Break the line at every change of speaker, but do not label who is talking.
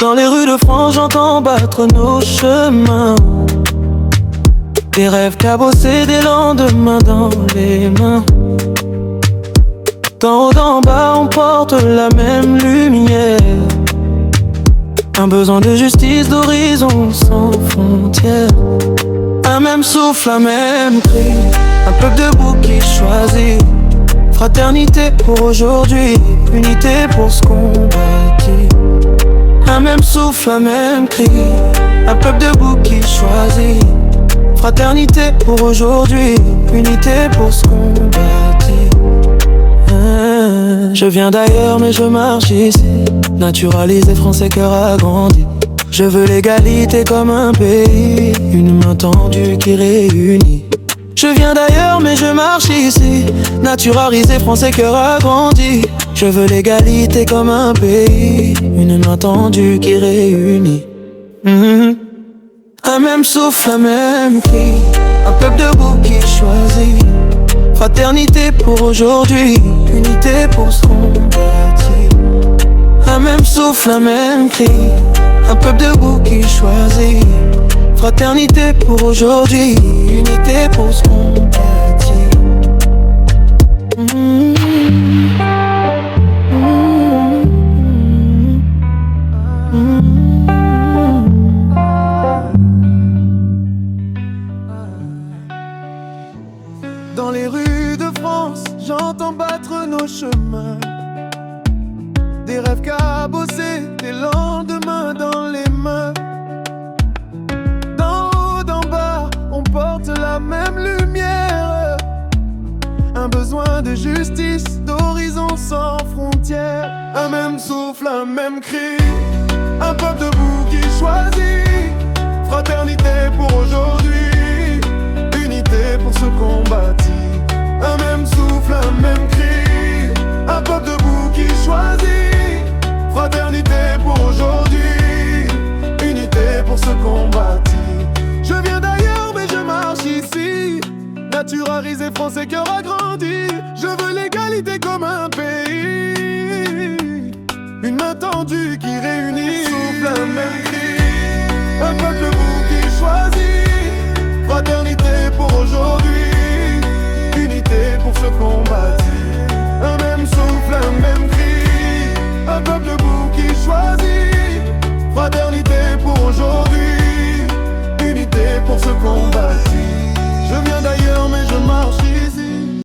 Dans les rues de France, j'entends battre nos chemins. Des rêves cabossés, des lendemains dans les mains. D'en haut, d'en bas, on porte la même lumière. Un besoin de justice, d'horizon sans frontières. Un même souffle, un même cri. Un peuple debout qui choisit. Fraternité pour aujourd'hui, unité pour ce qu'on bâtit. Un même souffle, un même cri. Un peuple debout qui choisit. Fraternité pour aujourd'hui, unité pour ce qu'on bâtit. Je viens d'ailleurs mais je marche ici. Naturalisé français, cœur agrandi. Je veux l'égalité comme un pays. Une main tendue qui réunit. Je viens d'ailleurs mais je marche ici. Naturalisé français, cœur agrandi. Je veux l'égalité comme un pays. Une main tendue qui réunit. Un même souffle, un même cri. Un peuple debout qui choisit. Fraternité pour aujourd'hui, unité pour ce qu'on bâtit. Un même souffle, un même cri. Un peuple debout qui choisit. Fraternité pour aujourd'hui, unité pour ce qu'on bâtit. Dans les rues de France, j'entends battre nos chemins. Des rêves cabossés, des lendemains dans les mains. D'en haut, d'en bas, on porte la même lumière. Un besoin de justice, d'horizon sans frontières. Un même souffle, un même cri. Un peuple debout qui choisit. Fraternité pour aujourd'hui, unité pour ce qu'on bâtit. Un même souffle, un même cri. Un peuple debout qui choisit. Fraternité pour aujourd'hui, unité pour ce qu'on bâtit. Je viens d'ailleurs mais je marche ici. Naturalisé français, cœur agrandi. Je veux l'égalité comme un pays. Une main tendue qui réunit. Souffle, un même cri. Un peuple debout qui choisit. Fraternité pour aujourd'hui, unité pour ce qu'on bâtit. Un même souffle, un même cri. Un peuple debout qui choisit. Fraternité pour aujourd'hui, unité pour ce qu'on bâtit.